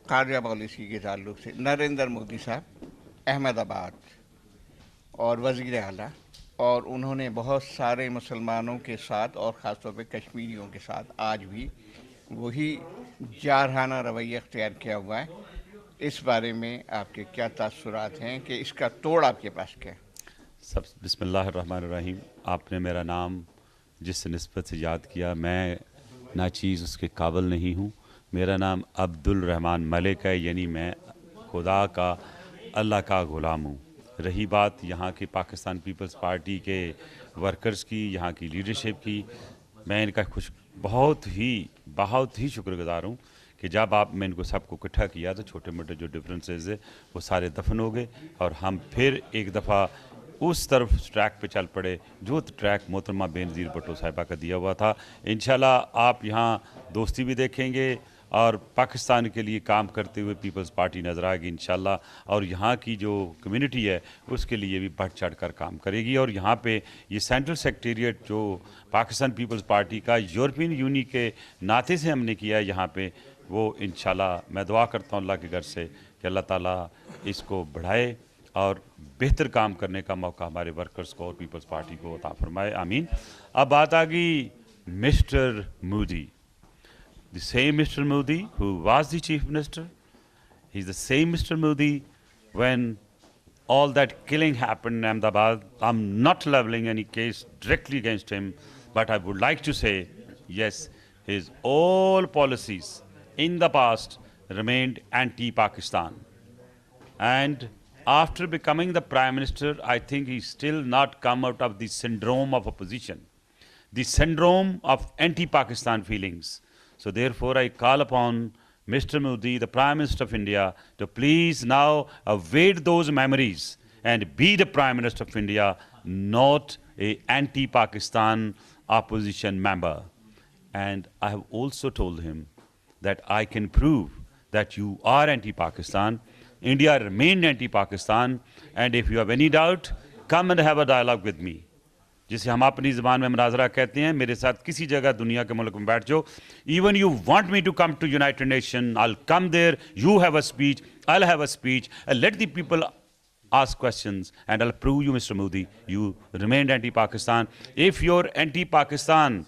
खारजा policy के ताल्लुक से नरेंद्र मोदी साहब अहमदाबाद और वज़ीर आला, और उन्होंने बहुत सारे मुसलमानों के साथ और ख़ासतौर पे कश्मीरियों के साथ आज भी वही जारहाना रवैया अख्तियार किया हुआ है। इस बारे में आपके क्या तासुरात हैं कि इसका तोड़ आपके पास क्या है? सब बिस्मिल्लाहिर्रहमानिर्रहीम। आपने मेरा नाम जिस निस्बत से याद किया, मैं नाचीज़ उसके काबिल नहीं हूँ। मेरा नाम अब्दुल रहमान मलिक है, यानी मैं खुदा का, अल्लाह का ग़ुलाम हूँ। रही बात यहाँ के पाकिस्तान पीपल्स पार्टी के वर्कर्स की, यहाँ की लीडरशिप की, मैं इनका बहुत ही शुक्रगुज़ार हूँ कि जब मैं इनको सबको इकट्ठा किया तो छोटे मोटे जो डिफरेंसेस है वो सारे दफन हो गए और हम फिर एक दफ़ा उस तरफ ट्रैक पे चल पड़े जो ट्रैक मोहतरमा बेनज़ीर भुट्टो साहिबा का दिया हुआ था। इंशाल्लाह आप यहाँ दोस्ती भी देखेंगे और पाकिस्तान के लिए काम करते हुए पीपल्स पार्टी नज़र आएगी इंशाल्लाह, और यहाँ की जो कम्युनिटी है उसके लिए भी बढ़ चढ़ कर काम करेगी। और यहाँ पे ये सेंट्रल सेक्रेटेरिएट जो पाकिस्तान पीपल्स पार्टी का यूरोपियन यूनियन के नाते से हमने किया है यहाँ पे, वो इंशाल्लाह मैं दुआ करता हूँ अल्लाह के घर से कि अल्लाह ताला इसको बढ़ाए और बेहतर काम करने का मौका हमारे वर्कर्स को और पीपल्स पार्टी को अता फरमाए, आमीन। अब बात आ गई mister Modi, the same Mr. Modi who was the chief minister. He's the same Mr. Modi when all that killing happened in Ahmedabad. I'm not leveling any case directly against him, but I would like to say, yes, his all policies in the past remained anti-Pakistan. And after becoming the Prime Minister, I think he's still not come out of the syndrome of opposition, the syndrome of anti-Pakistan feelings. So therefore, I call upon Mr. Modi, the Prime Minister of India, to please now evade those memories and be the Prime Minister of India, not an anti-Pakistan opposition member. And I have also told him that I can prove that you are anti-Pakistan. India remained anti-Pakistan, and if you have any doubt, come and have a dialogue with me. जिसे हम अपनी ज़बान में मुनाजरा कहते हैं, मेरे साथ किसी जगह दुनिया के मुल्क में बैठ जाओ। Even you want me to come to United Nations, I'll come there, you have a speech, I'll have a speech, and let the people ask questions, and I'll prove you, Mr. Modi, you remained anti-Pakistan. If you're anti-Pakistan,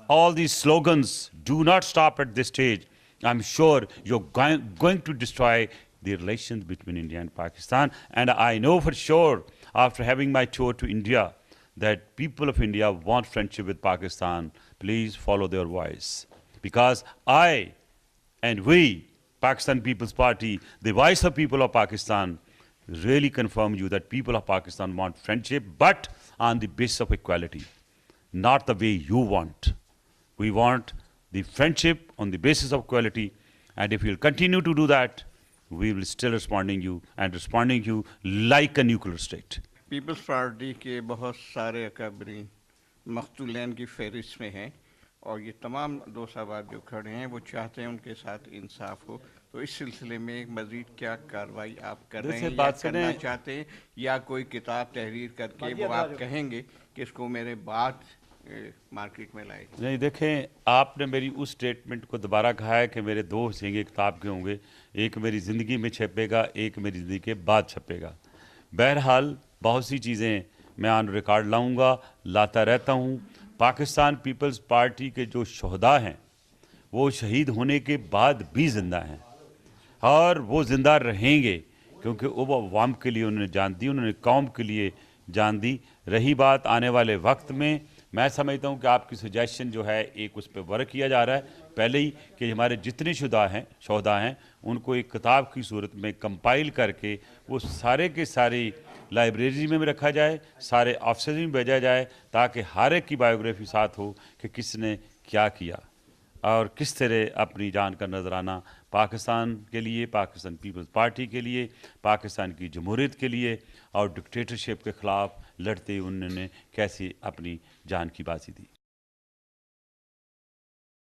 all these slogans do not stop at this stage, I'm sure you're going to destroy the relations between India and Pakistan. And I know for sure, after having my tour to India, that people of India want friendship with Pakistan. Please follow their voice. Because I and we, Pakistan People's Party, the voice of people of Pakistan, really confirm you that people of Pakistan want friendship, but on the basis of equality, not the way you want. We want the friendship on the basis of equality, and if you'll continue to do that, we will still responding you like a nuclear state. Peoples Party के बहुत सारे अकाबरीन मकतूलैन की फहरिस्त में हैं, और ये तमाम दोस्त अहबाब जो खड़े हैं वो चाहते हैं उनके साथ इंसाफ हो। तो इस सिलसिले में एक मज़ीद क्या कार्रवाई आप कर रहे हैं या करना चाहते हैं, या कोई किताब तहरीर करके वो आप कहेंगे कि इसको मेरे बाद मार्केट में लाए? नहीं, देखें, आपने मेरी उस स्टेटमेंट को दोबारा कहा है कि मेरे दो हिस्से किताब के होंगे, एक मेरी ज़िंदगी में छपेगा, एक मेरी ज़िंदगी के बाद छपेगा। बहरहाल बहुत सी चीज़ें मैं ऑन रिकॉर्ड लाऊंगा, लाता रहता हूं। पाकिस्तान पीपल्स पार्टी के जो शहदा हैं वो शहीद होने के बाद भी ज़िंदा हैं और वो ज़िंदा रहेंगे, क्योंकि वो अवाम के लिए उन्होंने जान दी, उन्होंने कौम के लिए जान दी। रही बात आने वाले वक्त में, मैं समझता हूँ कि आपकी सजेशन जो है एक उस पर वर्क किया जा रहा है पहले ही, कि हमारे जितने शहदा हैं उनको एक किताब की सूरत में कंपाइल करके वो सारे के सारे लाइब्रेरी में भी रखा जाए, सारे ऑफिस में भेजा जाए, ताकि हर एक की बायोग्राफी साथ हो कि किसने क्या किया और किस तरह अपनी जान का नजराना पाकिस्तान के लिए, पाकिस्तान पीपल्स पार्टी के लिए, पाकिस्तान की जमहूरियत के लिए और डिक्टेटरशिप के ख़िलाफ़ लड़ते उन्होंने कैसे अपनी जान की बाजी दी।